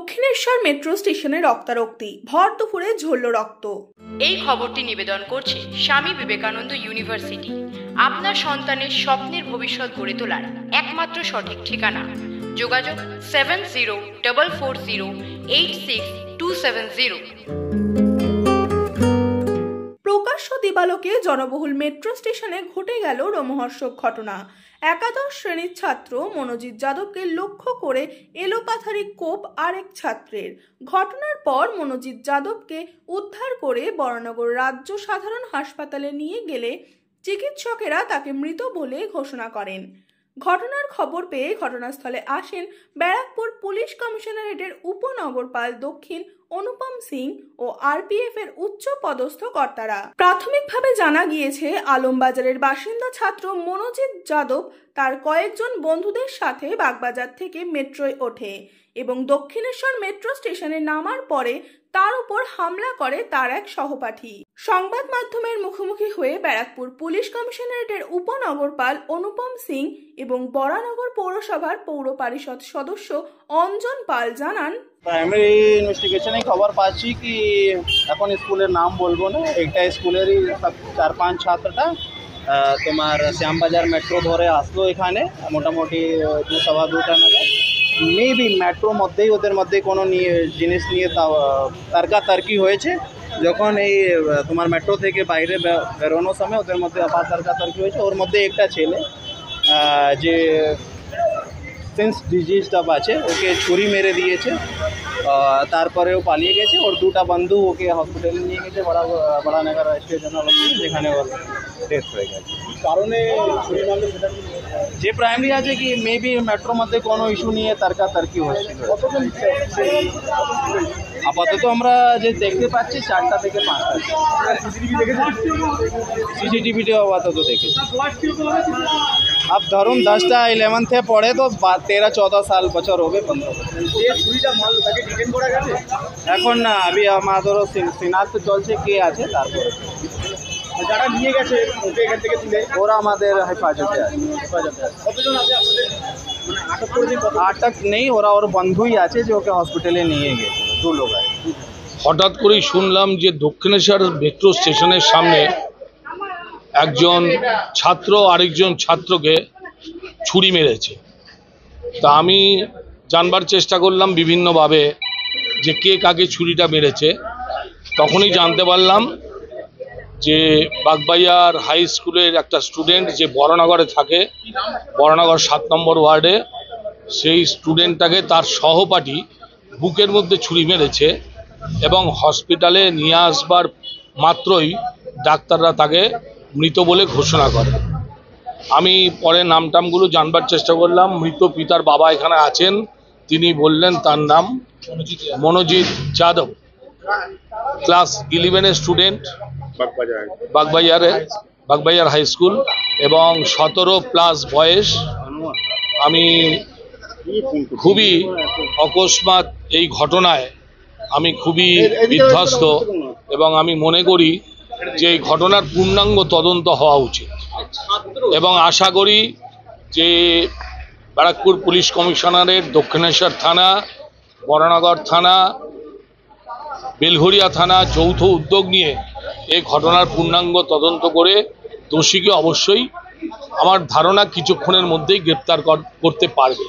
Dakshineswar metro স্টেশনে রক্তারক্তি, ভর দুপুরে ঝরল রক্ত। এই খবরটি নিবেদন করছে স্বামী বিবেকানন্দ ইউনিভার্সিটি, আপনার সন্তানের স্বপ্নের ভবিষ্যৎ গড়ে তোলার একমাত্র সঠিক ঠিকানা। যোগাযোগ 7044086270। প্রকাশ্য দিবালোকে জনবহুল মেট্রো স্টেশনে ঘটে গেল রোমহর্ষক ঘটনা। একাদশ শ্রেণীর ছাত্র মনোজিৎ যাদবকে লক্ষ্য করে এলোপাথারি কোপ আরেক ছাত্রের। ঘটনার পর মনোজিৎ যাদবকে উদ্ধার করে বরানগর রাজ্য সাধারণ হাসপাতালে নিয়ে গেলে চিকিৎসকেরা তাকে মৃত বলে ঘোষণা করেন। ঘটনার খবর পেয়ে ঘটনাস্থলে আসেন ব্যারাকপুর পুলিশ কমিশনারেটের উপনগরপাল দক্ষিণ অনুপম সিং ও আরপিএফ এর উচ্চ পদস্থ কর্তারা। প্রাথমিকভাবে জানা গিয়েছে, আলমবাজারের বাসিন্দা ছাত্র মনোজিৎ যাদব তার কয়েকজন বন্ধুদের সাথে বাগবাজার থেকে মেট্রোয় ওঠে এবং দক্ষিণেশ্বর মেট্রো স্টেশনে নামার পরে তার উপর হামলা করে তার এক সহপাঠী। সংবাদ মাধ্যমের মুখোমুখি হয়ে ব্যারাকপুর পুলিশ কমিশনারেটের উপনগরপাল অনুপম সিং এবং বরানগর পৌরসভার পৌর পরিষদ সদস্য অঞ্জন পাল জানান, প্রাইমারি ইনভেস্টিগেশনে খবর পাচ্ছি কি এখন স্কুলের নাম বলবো না, একটা স্কুলেরই 4-5 ছাত্রটা তোমার শ্যামবাজার মেট্রো ধরে আসলো এখানে মোটামুটি 2-2:15 নাগাদ। মেবি মেট্রোর মধ্যেই ওদের মধ্যে কোনো জিনিস নিয়ে তর্কাতর্কি হয়েছে। যখন এই তোমার মেট্রো থেকে বাইরে বেরোনোর সময় ওদের মধ্যে আবার তর্কাতর্কি হয়েছে। ওর মধ্যে একটা ছেলে যে সেন্স ডিজিজটা আছে ওকে ছুরি মেরে দিয়েছে, তারপরে ও পালিয়ে গেছে। ওর দুটা বন্ধু ওকে হসপিটালে নিয়ে গেছে বড়ানগর স্টেশন, যেখানে ওর ডেথ হয়ে গেছে। কারণে ছুরি মারলে সেটা যে প্রাইমারি আছে কি মেবি মেট্রোর মধ্যে কোনো ইস্যু নিয়ে তর্কাতর্কি হচ্ছে। আপাতত আমরা যে দেখতে পাচ্ছি 4টা থেকে 5টা সিসিটিভিতে আপাতত দেখেছি। अब ধরুন 10টা 11th পড়ে তো 13-14 সাল বছর হবে, 15 বছর। এখন না আমি আমাদেরও সিনাক্ত চলছে কে আছে, তারপরে যারা নিয়ে গেছে ওকে এখান থেকে তুলে ওরা আমাদের হেফাজতে আছে। কতজন আছে আপনাদের আটক নেই, ওরা ওর বন্ধুই আছে যে ওকে হসপিটালে নিয়ে গেছে, 2 লোক আছে। হঠাৎ করেই শুনলাম যে দক্ষিণেশ্বর মেট্রো স্টেশনের সামনে একজন ছাত্র আরেকজন ছাত্রকে ছুরি মেরেছে। তা আমি জানবার চেষ্টা করলাম বিভিন্নভাবে যে কে কাকে ছুরিটা মেরেছে। তখনই জানতে পারলাম যে বাগবাইয়ার হাই স্কুলের একটা স্টুডেন্ট যে বরানগরে থাকে, বরানগর 7 নম্বর ওয়ার্ডে, সেই স্টুডেন্টটাকে তার সহপাঠী বুকের মধ্যে ছুরি মেরেছে এবং হসপিটালে নিয়ে আসবার মাত্রই ডাক্তাররা তাকে মৃত বলে ঘোষণা করে। আমি পরে নামটামগুলো জানবার চেষ্টা করলাম। মৃত পিতার বাবা এখানে আছেন, তিনি বললেন তার নাম মনোজিৎ যাদব, ক্লাস 11-এর স্টুডেন্ট, বাগবাইয়ার হাই স্কুল, এবং 17+ বয়স। আমি খুবই অকস্মাৎ এই ঘটনায় আমি খুবই বিধ্বস্ত এবং আমি মনে করি যে এই ঘটনার পূর্ণাঙ্গ তদন্ত হওয়া উচিত এবং আশা করি যে ব্যারাকপুর পুলিশ কমিশনারের দক্ষিণেশ্বর থানা, বরানগর থানা, বেলঘরিয়া থানা যৌথ উদ্যোগ নিয়ে এই ঘটনার পূর্ণাঙ্গ তদন্ত করে দোষীকে অবশ্যই আমার ধারণা কিছুক্ষণের মধ্যেই গ্রেপ্তার করতে পারবে।